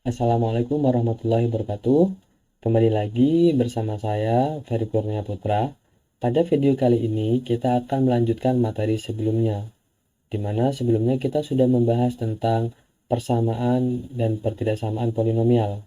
Assalamualaikum warahmatullahi wabarakatuh. Kembali lagi bersama saya, Ferry Kurnia Putra. Pada video kali ini, kita akan melanjutkan materi sebelumnya, di mana sebelumnya kita sudah membahas tentang persamaan dan pertidaksamaan polinomial.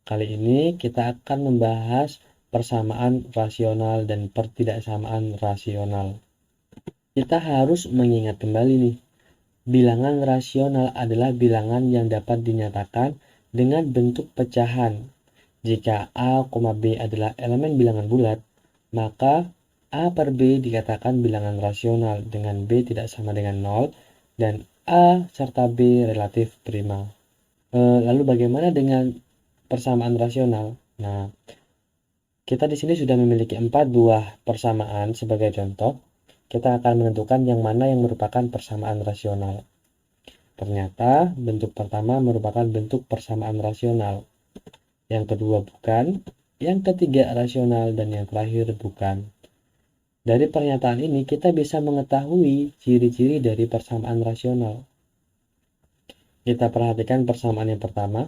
Kali ini kita akan membahas persamaan rasional dan pertidaksamaan rasional. Kita harus mengingat kembali nih, bilangan rasional adalah bilangan yang dapat dinyatakan dengan bentuk pecahan. Jika A, B adalah elemen bilangan bulat, maka A per B dikatakan bilangan rasional dengan B tidak sama dengan 0 dan A serta B relatif prima. Lalu bagaimana dengan persamaan rasional? Nah, kita di sini sudah memiliki 4 buah persamaan sebagai contoh. Kita akan menentukan yang mana yang merupakan persamaan rasional. Ternyata bentuk pertama merupakan bentuk persamaan rasional. Yang kedua bukan, yang ketiga rasional, dan yang terakhir bukan. Dari pernyataan ini kita bisa mengetahui ciri-ciri dari persamaan rasional. Kita perhatikan persamaan yang pertama.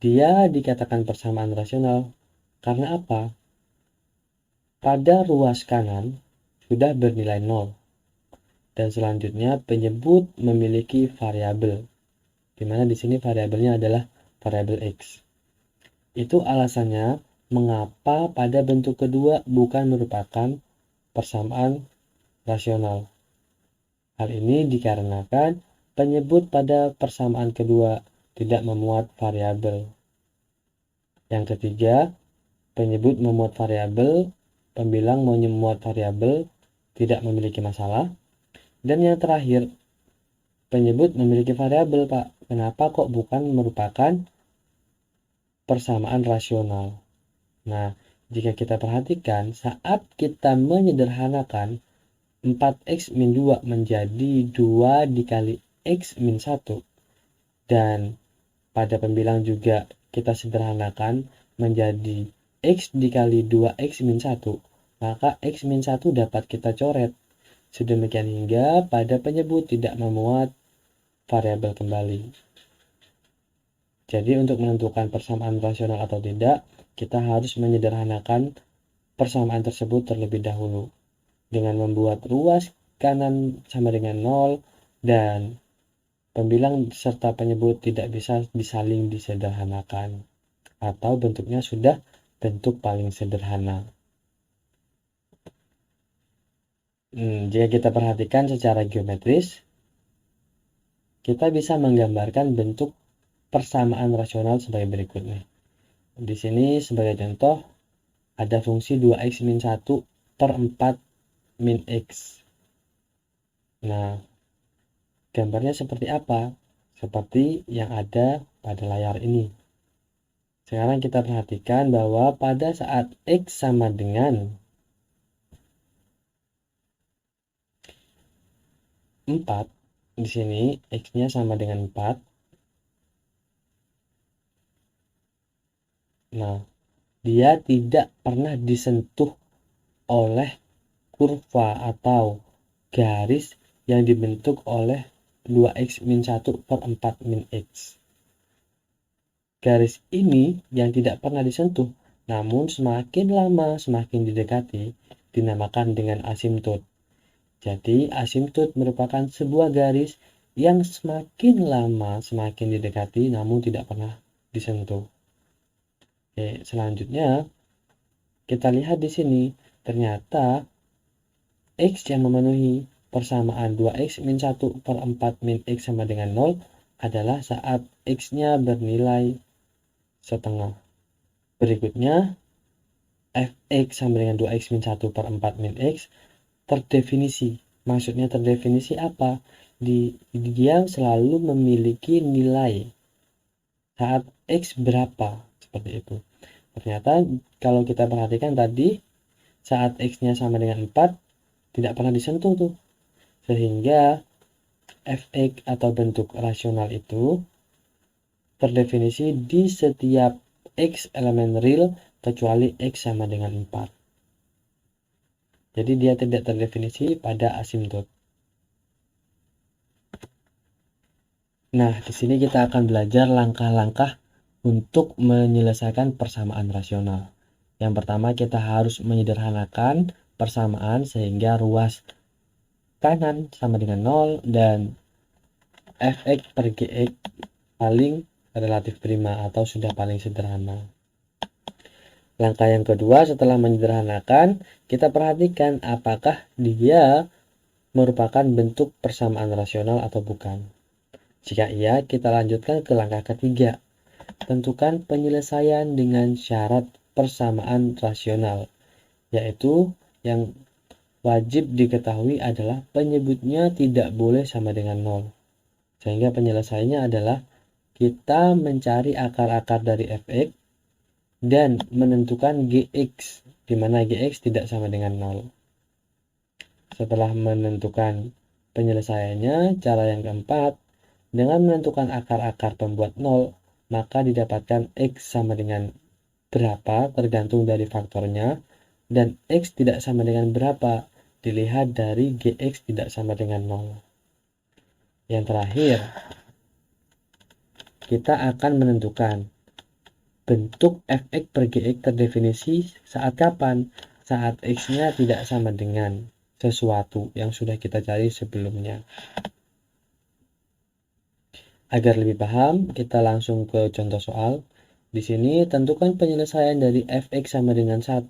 Dia dikatakan persamaan rasional karena apa? Pada ruas kanan sudah bernilai 0. Dan selanjutnya penyebut memiliki variabel, di mana di sini variabelnya adalah variabel X. Itu alasannya mengapa pada bentuk kedua bukan merupakan persamaan rasional. Hal ini dikarenakan penyebut pada persamaan kedua tidak memuat variabel. Yang ketiga, penyebut memuat variabel, pembilang memuat variabel tidak memiliki masalah. Dan yang terakhir, penyebut memiliki variabel, Pak. Kenapa kok bukan merupakan persamaan rasional? Nah, jika kita perhatikan, saat kita menyederhanakan 4x min 2 menjadi 2 dikali x min 1, dan pada pembilang juga kita sederhanakan menjadi x dikali 2x min 1, maka x min 1 dapat kita coret. Sedemikian hingga pada penyebut tidak memuat variabel kembali. Jadi untuk menentukan persamaan rasional atau tidak, kita harus menyederhanakan persamaan tersebut terlebih dahulu dengan membuat ruas kanan sama dengan 0 dan pembilang serta penyebut tidak bisa disaling disederhanakan atau bentuknya sudah bentuk paling sederhana. Jika kita perhatikan secara geometris, kita bisa menggambarkan bentuk persamaan rasional sebagai berikut nih. Di sini sebagai contoh ada fungsi 2x min 1 per 4 min x. Nah, gambarnya seperti apa? Seperti yang ada pada layar ini. Sekarang kita perhatikan bahwa pada saat x sama dengan 4, di sini x-nya sama dengan 4. Nah, dia tidak pernah disentuh oleh kurva atau garis yang dibentuk oleh 2x min 1 per 4 min x. Garis ini yang tidak pernah disentuh, namun semakin lama semakin didekati, dinamakan dengan asimtot. Jadi asimtot merupakan sebuah garis yang semakin lama semakin didekati namun tidak pernah disentuh. Oke, selanjutnya kita lihat di sini ternyata x yang memenuhi persamaan 2x min 1 per 4 min x sama dengan 0 adalah saat x-nya bernilai setengah. Berikutnya, fx sama dengan 2x min 1 per 4 min x terdefinisi. Maksudnya terdefinisi apa? Dia selalu memiliki nilai saat x berapa, seperti itu. Ternyata kalau kita perhatikan tadi, saat x-nya sama dengan 4, tidak pernah disentuh tuh. Sehingga fx atau bentuk rasional itu terdefinisi di setiap x elemen real kecuali x sama dengan 4. Jadi dia tidak terdefinisi pada asimtot. Nah, di sini kita akan belajar langkah-langkah untuk menyelesaikan persamaan rasional. Yang pertama, kita harus menyederhanakan persamaan sehingga ruas kanan sama dengan 0 dan fx per gx paling relatif prima atau sudah paling sederhana. Langkah yang kedua, setelah menyederhanakan, kita perhatikan apakah dia merupakan bentuk persamaan rasional atau bukan. Jika iya, kita lanjutkan ke langkah ketiga. Tentukan penyelesaian dengan syarat persamaan rasional, yaitu yang wajib diketahui adalah penyebutnya tidak boleh sama dengan 0. Sehingga penyelesaiannya adalah kita mencari akar-akar dari fx dan menentukan gx, di mana gx tidak sama dengan 0. Setelah menentukan penyelesaiannya, cara yang keempat, dengan menentukan akar-akar pembuat 0, maka didapatkan x sama dengan berapa tergantung dari faktornya, dan x tidak sama dengan berapa dilihat dari gx tidak sama dengan 0. Yang terakhir, kita akan menentukan bentuk fx per gx terdefinisi saat kapan? Saat x-nya tidak sama dengan sesuatu yang sudah kita cari sebelumnya. Agar lebih paham, kita langsung ke contoh soal. Di sini tentukan penyelesaian dari fx sama dengan 1.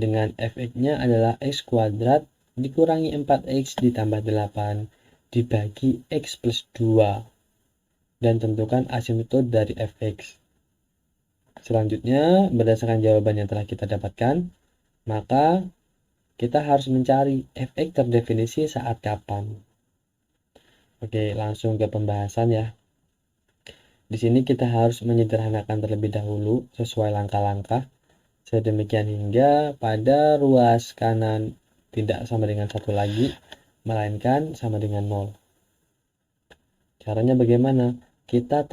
Dengan fx-nya adalah x kuadrat dikurangi 4x ditambah 8 dibagi x plus 2. Dan tentukan asimtot dari fx. Selanjutnya, berdasarkan jawaban yang telah kita dapatkan, maka kita harus mencari fx terdefinisi saat kapan. Oke, langsung ke pembahasan ya. Di sini kita harus menyederhanakan terlebih dahulu sesuai langkah-langkah. Sedemikian hingga pada ruas kanan tidak sama dengan 1 lagi, melainkan sama dengan 0. Caranya bagaimana? Kita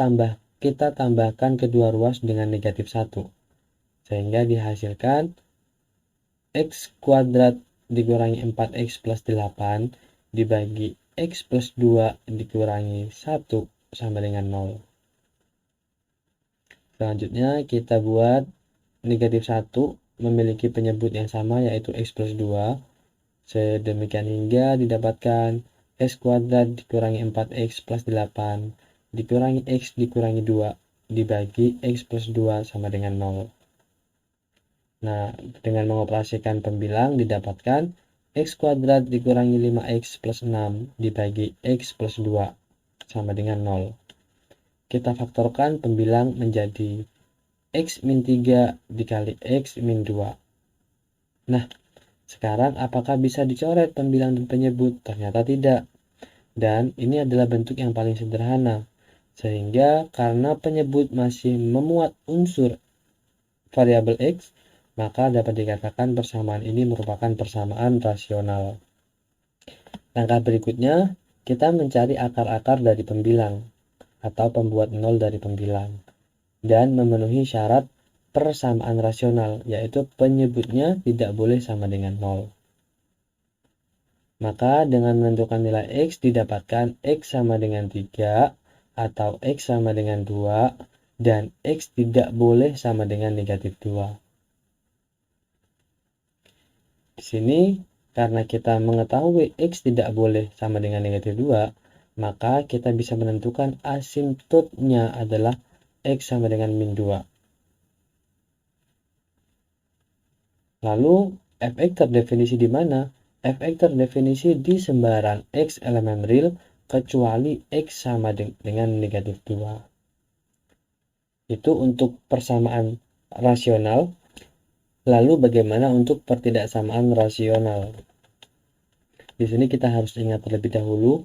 tambahkan kedua ruas dengan negatif 1. Sehingga dihasilkan x kuadrat dikurangi 4x plus 8 dibagi x plus 2 dikurangi 1 sama dengan 0. Selanjutnya kita buat negatif 1 memiliki penyebut yang sama yaitu x plus 2. Sedemikian hingga didapatkan x kuadrat dikurangi 4x plus 8 dikurangi x dikurangi 2 dibagi x plus 2 sama dengan 0. Nah, dengan mengoperasikan pembilang didapatkan x kuadrat dikurangi 5x plus 6 dibagi x plus 2 sama dengan 0. Kita faktorkan pembilang menjadi x min 3 dikali x min 2. Nah, sekarang apakah bisa dicoret pembilang dan penyebut? Ternyata tidak. Dan ini adalah bentuk yang paling sederhana. Sehingga karena penyebut masih memuat unsur variabel x, maka dapat dikatakan persamaan ini merupakan persamaan rasional. Langkah berikutnya, kita mencari akar-akar dari pembilang atau pembuat 0 dari pembilang dan memenuhi syarat persamaan rasional, yaitu penyebutnya tidak boleh sama dengan 0. Maka dengan menentukan nilai x didapatkan x sama dengan 3 atau x sama dengan 2 dan x tidak boleh sama dengan negatif 2. Di sini karena kita mengetahui x tidak boleh sama dengan negatif 2, maka kita bisa menentukan asimtotnya adalah x sama dengan min 2. Lalu fx terdefinisi di mana? Fx terdefinisi di sembarang x elemen real kecuali x sama dengan negatif 2. Itu untuk persamaan rasional. Lalu bagaimana untuk pertidaksamaan rasional? Di sini kita harus ingat terlebih dahulu,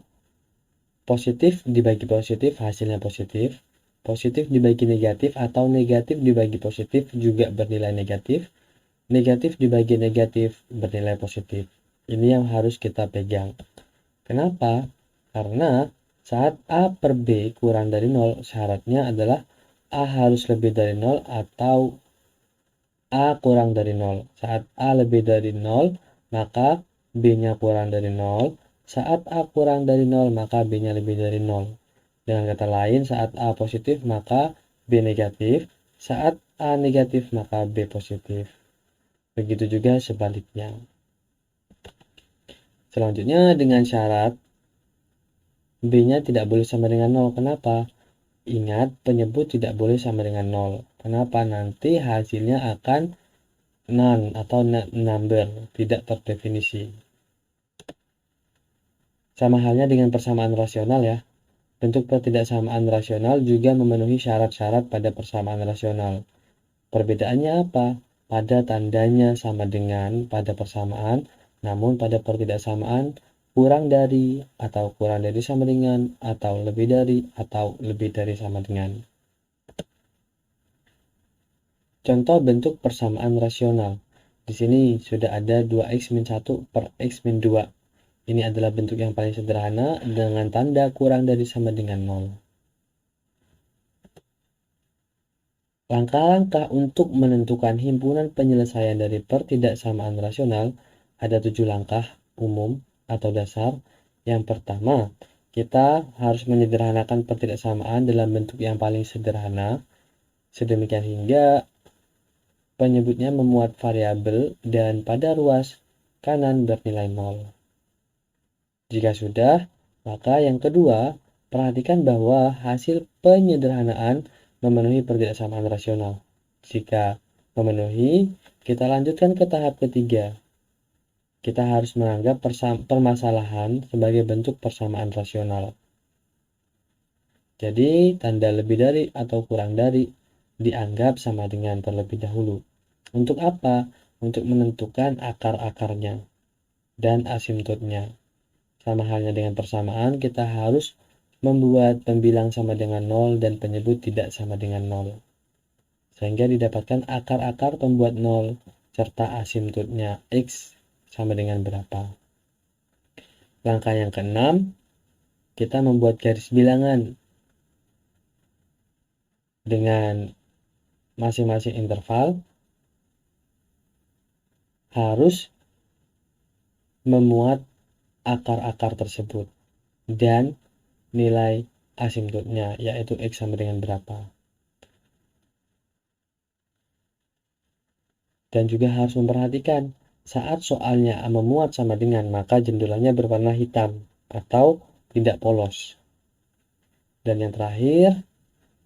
positif dibagi positif hasilnya positif, positif dibagi negatif atau negatif dibagi positif juga bernilai negatif, negatif dibagi negatif bernilai positif. Ini yang harus kita pegang. Kenapa? Karena saat A per B kurang dari 0, syaratnya adalah A harus lebih dari 0 atau A kurang dari 0. Saat A lebih dari 0, maka B-nya kurang dari 0. Saat A kurang dari 0, maka B-nya lebih dari 0. Dengan kata lain, saat A positif, maka B negatif, saat A negatif maka B positif. Begitu juga sebaliknya. Selanjutnya dengan syarat B-nya tidak boleh sama dengan 0. Kenapa? Ingat, penyebut tidak boleh sama dengan 0. Kenapa? Nanti hasilnya akan none atau number, tidak terdefinisi. Sama halnya dengan persamaan rasional ya. Bentuk ketidaksamaan rasional juga memenuhi syarat-syarat pada persamaan rasional. Perbedaannya apa? Pada tandanya sama dengan pada persamaan, namun pada pertidaksamaan kurang dari atau kurang dari sama dengan atau lebih dari sama dengan. Contoh bentuk persamaan rasional. Di sini sudah ada 2x-1 per x-2. Ini adalah bentuk yang paling sederhana dengan tanda kurang dari sama dengan 0. Langkah-langkah untuk menentukan himpunan penyelesaian dari pertidaksamaan rasional ada 7 langkah umum atau dasar. Yang pertama, kita harus menyederhanakan pertidaksamaan dalam bentuk yang paling sederhana, sedemikian hingga penyebutnya memuat variabel dan pada ruas kanan bernilai 0. Jika sudah, maka yang kedua, perhatikan bahwa hasil penyederhanaan memenuhi pertidaksamaan rasional. Jika memenuhi, kita lanjutkan ke tahap ketiga. Kita harus menganggap permasalahan sebagai bentuk persamaan rasional. Jadi, tanda lebih dari atau kurang dari dianggap sama dengan terlebih dahulu. Untuk apa? Untuk menentukan akar-akarnya dan asimtotnya. Sama halnya dengan persamaan, kita harus membuat pembilang sama dengan 0 dan penyebut tidak sama dengan 0. Sehingga didapatkan akar-akar pembuat 0 serta asimtotnya X sama dengan berapa. Langkah yang keenam, kita membuat garis bilangan dengan masing-masing interval harus memuat akar-akar tersebut dan nilai asimtotnya, yaitu X sama dengan berapa. Dan juga harus memperhatikan saat soalnya memuat sama dengan, maka jendulannya berwarna hitam atau tidak polos. Dan yang terakhir,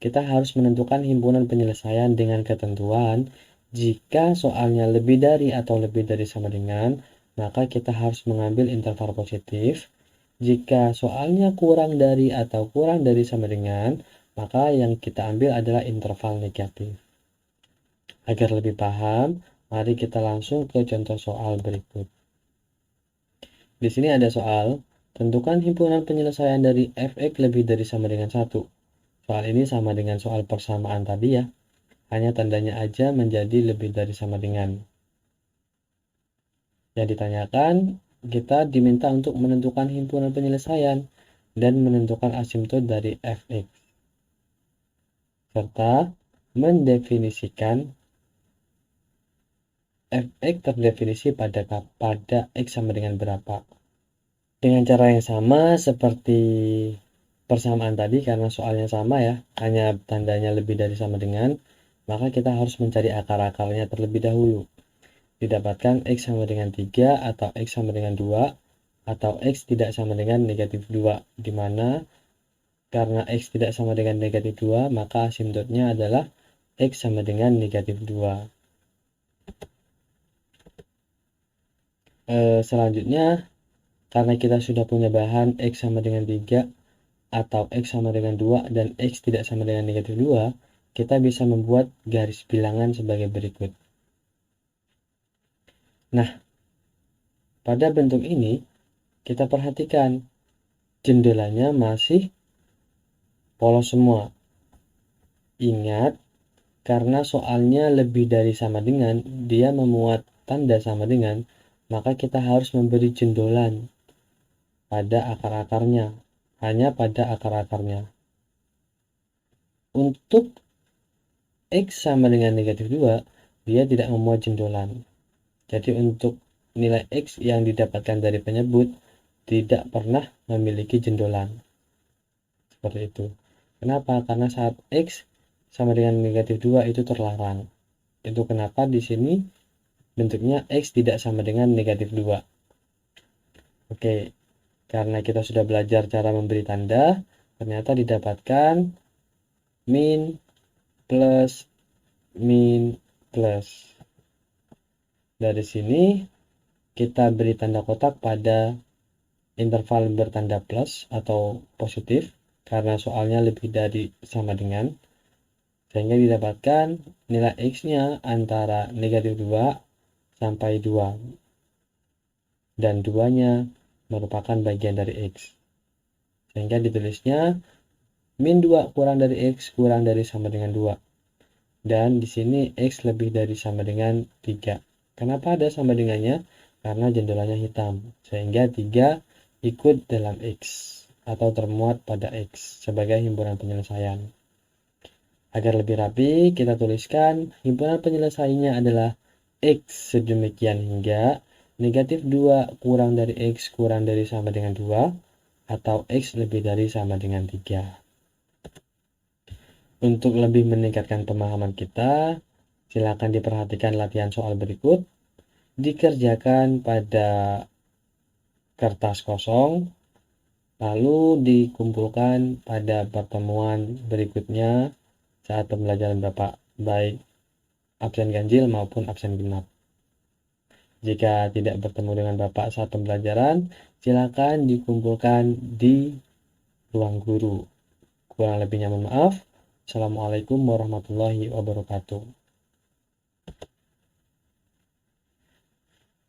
kita harus menentukan himpunan penyelesaian dengan ketentuan jika soalnya lebih dari atau lebih dari sama dengan, maka kita harus mengambil interval positif. Jika soalnya kurang dari atau kurang dari sama dengan, maka yang kita ambil adalah interval negatif. Agar lebih paham, mari kita langsung ke contoh soal berikut. Di sini ada soal, tentukan himpunan penyelesaian dari f(x) lebih dari sama dengan 1. Soal ini sama dengan soal persamaan tadi ya, hanya tandanya aja menjadi lebih dari sama dengan. Yang ditanyakan, kita diminta untuk menentukan himpunan penyelesaian dan menentukan asimtot dari f(x), serta mendefinisikan f(x) terdefinisi pada x sama dengan berapa. Dengan cara yang sama seperti persamaan tadi, karena soalnya sama ya, hanya tandanya lebih dari sama dengan, maka kita harus mencari akar-akarnya terlebih dahulu. Didapatkan X sama dengan 3 atau X sama dengan 2 atau X tidak sama dengan negatif 2, di mana karena X tidak sama dengan negatif 2, maka asimtotnya adalah X sama dengan negatif 2. Selanjutnya, karena kita sudah punya bahan X sama dengan 3 atau X sama dengan 2 dan X tidak sama dengan negatif 2, kita bisa membuat garis bilangan sebagai berikut. Nah, pada bentuk ini, kita perhatikan jendelanya masih polos semua. Ingat, karena soalnya lebih dari sama dengan, dia memuat tanda sama dengan, maka kita harus memberi jendolan pada akar-akarnya, hanya pada akar-akarnya. Untuk X sama dengan negatif 2, dia tidak memuat jendolan. Jadi untuk nilai X yang didapatkan dari penyebut tidak pernah memiliki jendolan. Seperti itu. Kenapa? Karena saat X sama dengan negatif 2 itu terlarang. Itu kenapa di sini bentuknya X tidak sama dengan negatif 2. Oke, karena kita sudah belajar cara memberi tanda, ternyata didapatkan min, plus, min, plus. Dari sini kita beri tanda kotak pada interval bertanda plus atau positif, karena soalnya lebih dari sama dengan, sehingga didapatkan nilai X-nya antara negatif 2 sampai 2, dan 2-nya merupakan bagian dari X. Sehingga ditulisnya min 2 kurang dari X kurang dari sama dengan 2. Dan di sini X lebih dari sama dengan 3. Kenapa ada sama dengannya? Karena jendelanya hitam, sehingga 3 ikut dalam X atau termuat pada X sebagai himpunan penyelesaian. Agar lebih rapi, kita tuliskan himpunan penyelesaiannya adalah X sedemikian hingga negatif 2 kurang dari X kurang dari sama dengan 2 atau X lebih dari sama dengan 3. Untuk lebih meningkatkan pemahaman kita, silakan diperhatikan latihan soal berikut, dikerjakan pada kertas kosong, lalu dikumpulkan pada pertemuan berikutnya saat pembelajaran Bapak, baik absen ganjil maupun absen genap. Jika tidak bertemu dengan Bapak saat pembelajaran, silakan dikumpulkan di ruang guru. Kurang lebihnya mohon maaf. Assalamualaikum warahmatullahi wabarakatuh.